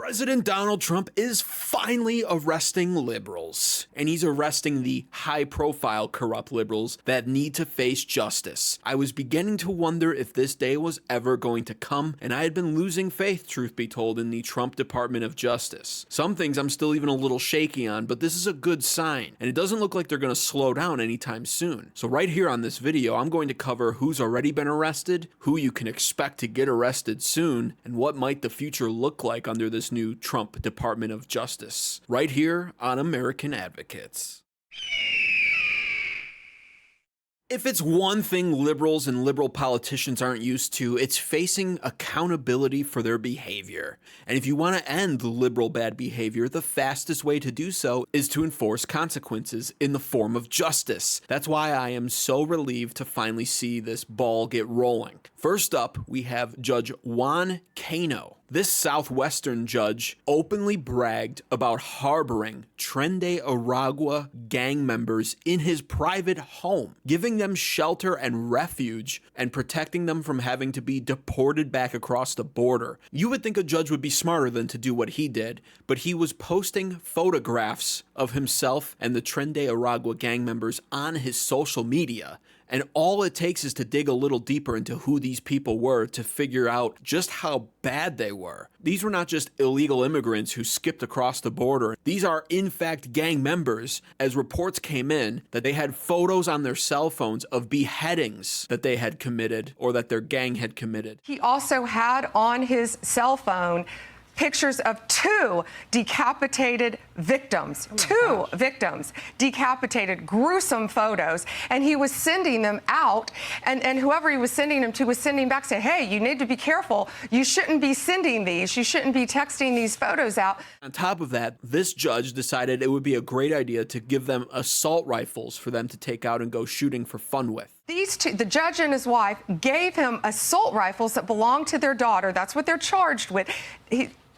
President Donald Trump is finally arresting liberals, and he's arresting the high-profile corrupt liberals that need to face justice. I was beginning to wonder if this day was ever going to come, and I had been losing faith, truth be told, in the Trump Department of Justice. Some things I'm still even a little shaky on, but this is a good sign, and it doesn't look like they're going to slow down anytime soon. So right here on this video, I'm going to cover who's already been arrested, who you can expect to get arrested soon, and what might the future look like under this new Trump Department of Justice, right here on American Advocates. If it's one thing liberals and liberal politicians aren't used to, it's facing accountability for their behavior. And if you want to end the liberal bad behavior, the fastest way to do so is to enforce consequences in the form of justice. That's why I am so relieved to finally see this ball get rolling. First up, we have Judge Juan Cano. This Southwestern judge openly bragged about harboring Trende Aragua gang members in his private home, giving them shelter and refuge and protecting them from having to be deported back across the border. You would think a judge would be smarter than to do what he did, but he was posting photographs of himself and the Trende Aragua gang members on his social media. And all it takes is to dig a little deeper into who these people were to figure out just how bad they were. These were not just illegal immigrants who skipped across the border. These are, in fact, gang members, as reports came in that they had photos on their cell phones of beheadings that they had committed or that their gang had committed. He also had on his cell phone pictures of two decapitated victims, victims, decapitated, gruesome photos, and he was sending them out, and whoever he was sending them to was sending back saying, hey, you need to be careful, you shouldn't be sending these, you shouldn't be texting these photos out. On top of that, this judge decided it would be a great idea to give them assault rifles for them to take out and go shooting for fun with. These two, the judge and his wife, gave him assault rifles that belonged to their daughter. That's what they're charged with.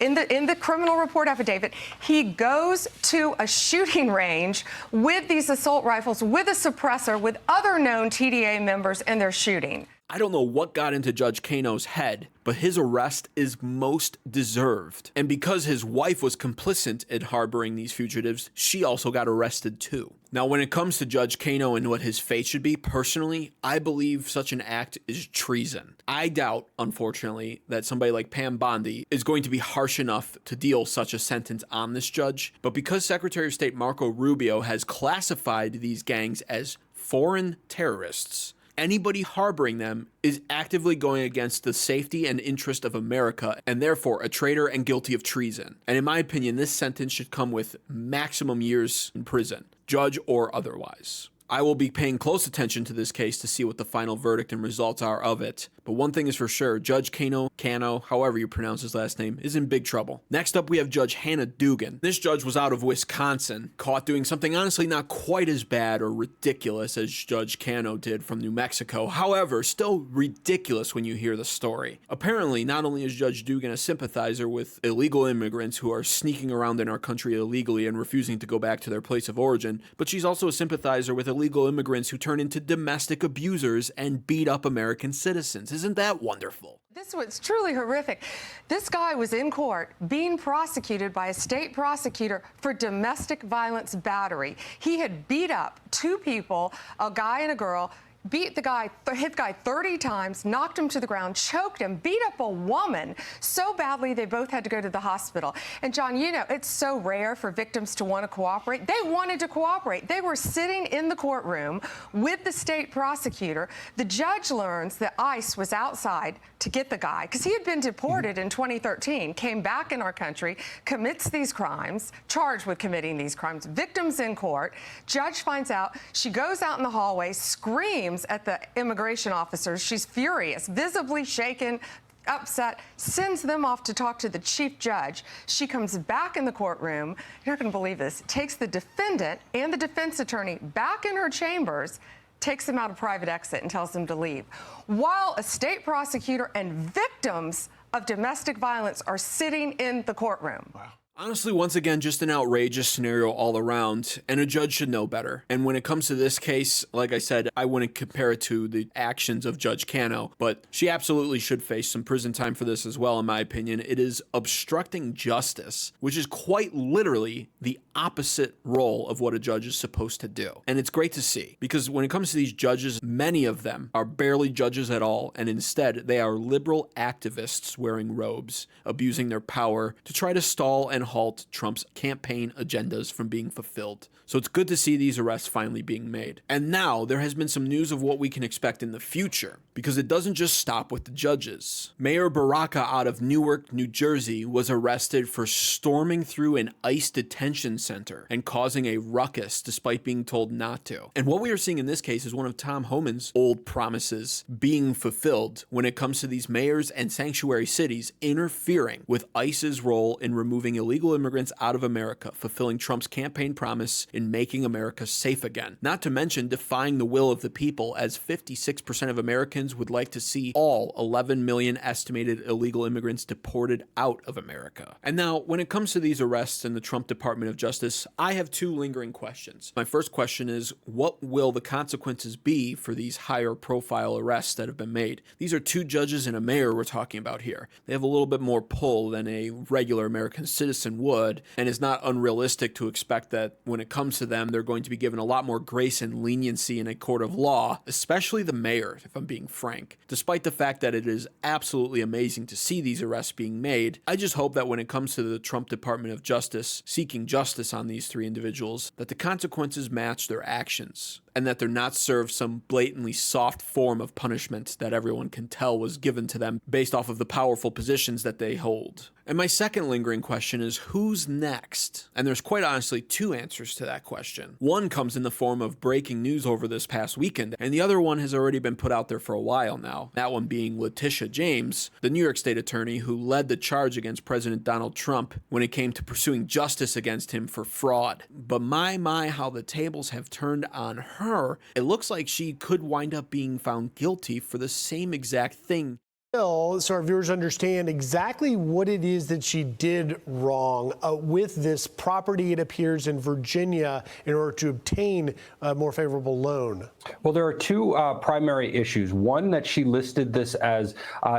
In the criminal report affidavit, he goes to a shooting range with these assault rifles, with a suppressor, with other known TDA members, and they're shooting. I don't know what got into Judge Cano's head, but his arrest is most deserved. And because his wife was complicit in harboring these fugitives, she also got arrested too. Now, when it comes to Judge Cano and what his fate should be, personally, I believe such an act is treason. I doubt, unfortunately, that somebody like Pam Bondi is going to be harsh enough to deal such a sentence on this judge. But because Secretary of State Marco Rubio has classified these gangs as foreign terrorists, anybody harboring them is actively going against the safety and interest of America and therefore a traitor and guilty of treason. And in my opinion, this sentence should come with maximum years in prison, judge or otherwise. I will be paying close attention to this case to see what the final verdict and results are of it. But one thing is for sure, Judge Cano, however you pronounce his last name, is in big trouble. Next up, we have Judge Hannah Dugan. This judge was out of Wisconsin, caught doing something honestly not quite as bad or ridiculous as Judge Cano did from New Mexico. However, still ridiculous when you hear the story. Apparently, not only is Judge Dugan a sympathizer with illegal immigrants who are sneaking around in our country illegally and refusing to go back to their place of origin, but she's also a sympathizer with illegal immigrants who turn into domestic abusers and beat up American citizens. Isn't that wonderful? This was truly horrific. This guy was in court being prosecuted by a state prosecutor for domestic violence battery. He had beat up two people, a guy and a girl, beat the guy, hit the guy 30 times, knocked him to the ground, choked him, beat up a woman so badly they both had to go to the hospital. And John, you know, it's so rare for victims to want to cooperate. They wanted to cooperate. They were sitting in the courtroom with the state prosecutor. The judge learns that ICE was outside to get the guy because he had been deported in 2013, came back in our country, commits these crimes, charged with committing these crimes, victims in court. Judge finds out, she goes out in the hallway, screams at the immigration officers. She's furious, visibly shaken, upset, sends them off to talk to the chief judge. She comes back in the courtroom, you're not going to believe this, takes the defendant and the defense attorney back in her chambers, takes them out a private exit and tells them to leave, while a state prosecutor and victims of domestic violence are sitting in the courtroom. Wow. Honestly, once again, just an outrageous scenario all around, and a judge should know better. And when it comes to this case, like I said, I wouldn't compare it to the actions of Judge Cano, but she absolutely should face some prison time for this as well, in my opinion. It is obstructing justice, which is quite literally the opposite role of what a judge is supposed to do. And it's great to see, because when it comes to these judges, many of them are barely judges at all, and instead they are liberal activists wearing robes, abusing their power to try to stall and halt Trump's campaign agendas from being fulfilled. So it's good to see these arrests finally being made. And now there has been some news of what we can expect in the future, because it doesn't just stop with the judges. Mayor Baraka out of Newark, New Jersey was arrested for storming through an ICE detention center and causing a ruckus despite being told not to. And what we are seeing in this case is one of Tom Homan's old promises being fulfilled when it comes to these mayors and sanctuary cities interfering with ICE's role in removing illegal immigrants out of America, fulfilling Trump's campaign promise in making America safe again. Not to mention defying the will of the people, as 56% of Americans would like to see all 11 million estimated illegal immigrants deported out of America. And now, when it comes to these arrests in the Trump Department of Justice, I have two lingering questions. My first question is, what will the consequences be for these higher profile arrests that have been made? These are two judges and a mayor we're talking about here. They have a little bit more pull than a regular American citizen would, and it's not unrealistic to expect that when it comes to them, they're going to be given a lot more grace and leniency in a court of law, especially the mayor, if I'm being frank. Despite the fact that it is absolutely amazing to see these arrests being made, I just hope that when it comes to the Trump Department of Justice seeking justice on these three individuals, that the consequences match their actions, and that they're not served some blatantly soft form of punishment that everyone can tell was given to them based off of the powerful positions that they hold. And my second lingering question is, who's next? And there's quite honestly two answers to that question. One comes in the form of breaking news over this past weekend, and the other one has already been put out there for a while now. That one being Letitia James, the New York State attorney who led the charge against President Donald Trump when it came to pursuing justice against him for fraud. But my, how the tables have turned on her. It looks like she could wind up being found guilty for the same exact thing. So our viewers understand exactly what it is that she did wrong with this property, it appears, in Virginia in order to obtain a more favorable loan. Well, there are two primary issues. One, that she listed this as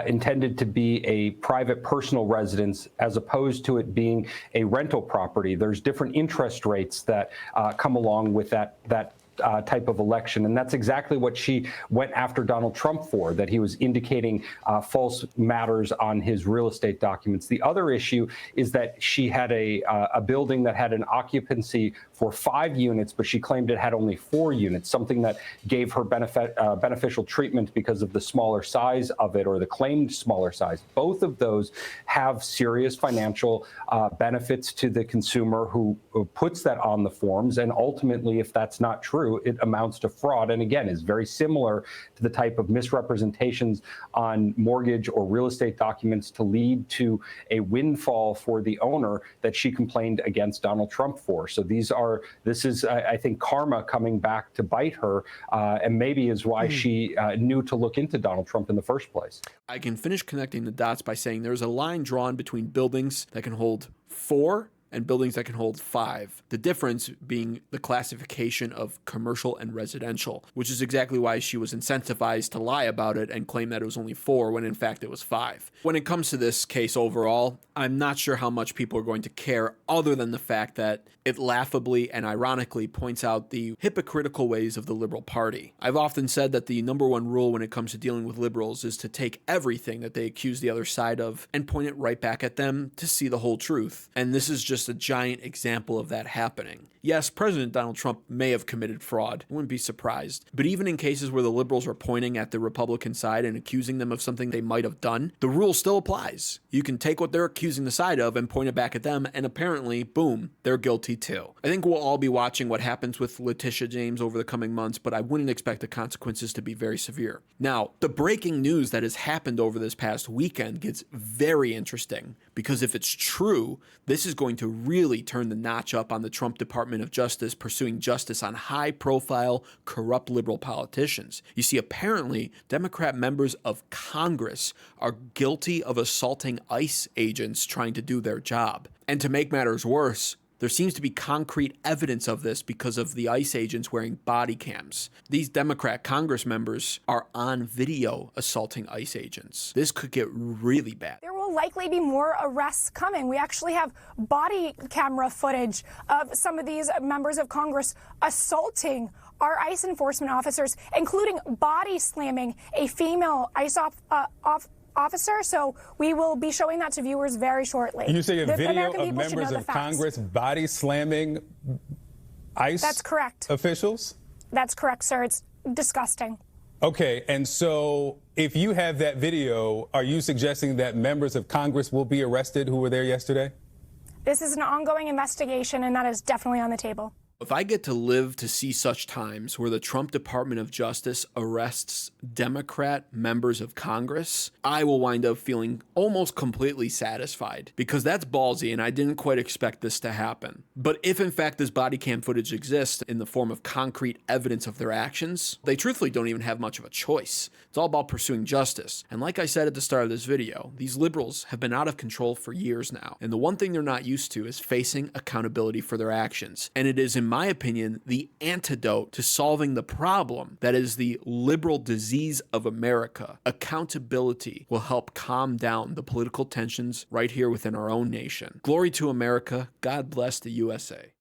intended to be a private personal residence as opposed to it being a rental property. There's different interest rates that come along with that type of election. And that's exactly what she went after Donald Trump for, that he was indicating false matters on his real estate documents. The other issue is that she had a building that had an occupancy for 5 units, but she claimed it had only 4 units, something that gave her beneficial treatment because of the smaller size of it, or the claimed smaller size. Both of those have serious financial benefits to the consumer who puts that on the forms. And ultimately, if that's not true, it amounts to fraud, and again is very similar to the type of misrepresentations on mortgage or real estate documents to lead to a windfall for the owner that she complained against Donald Trump for. So this is, I think, karma coming back to bite her, and maybe is why she knew to look into Donald Trump in the first place. I can finish connecting the dots by saying there's a line drawn between buildings that can hold 4 and buildings that can hold 5. The difference being the classification of commercial and residential, which is exactly why she was incentivized to lie about it and claim that it was only 4 when in fact it was 5. When it comes to this case overall, I'm not sure how much people are going to care, other than the fact that it laughably and ironically points out the hypocritical ways of the liberal party. I've often said that the number one rule when it comes to dealing with liberals is to take everything that they accuse the other side of and point it right back at them to see the whole truth. And this is just a giant example of that happening. Yes, President Donald Trump may have committed fraud. I wouldn't be surprised. But even in cases where the liberals are pointing at the Republican side and accusing them of something they might have done, the rule still applies. You can take what they're accusing the side of and point it back at them, and apparently, boom, they're guilty too. I think we'll all be watching what happens with Letitia James over the coming months, but I wouldn't expect the consequences to be very severe. Now, the breaking news that has happened over this past weekend gets very interesting, because if it's true, this is going to really turn the notch up on the Trump Department of Justice pursuing justice on high-profile, corrupt liberal politicians. You see, apparently, Democrat members of Congress are guilty of assaulting ICE agents trying to do their job. And to make matters worse, there seems to be concrete evidence of this because of the ICE agents wearing body cams. These Democrat Congress members are on video assaulting ICE agents. This could get really bad. There will likely be more arrests coming. We actually have body camera footage of some of these members of Congress assaulting our ICE enforcement officers, including body slamming a female ICE officer. So we will be showing that to viewers very shortly. You say a video of members of Congress body slamming ICE That's correct. officials? That's correct, sir. It's disgusting. Okay, and so if you have that video, are you suggesting that members of Congress will be arrested who were there yesterday? This is an ongoing investigation, and that is definitely on the table. If I get to live to see such times where the Trump Department of Justice arrests Democrat members of Congress, I will wind up feeling almost completely satisfied, because that's ballsy and I didn't quite expect this to happen. But if in fact this body cam footage exists in the form of concrete evidence of their actions, they truthfully don't even have much of a choice. It's all about pursuing justice. And like I said at the start of this video, these liberals have been out of control for years now. And the one thing they're not used to is facing accountability for their actions. And it is, in my opinion, the antidote to solving the problem that is the liberal disease of America. Accountability will help calm down the political tensions right here within our own nation. Glory to America. God bless the USA.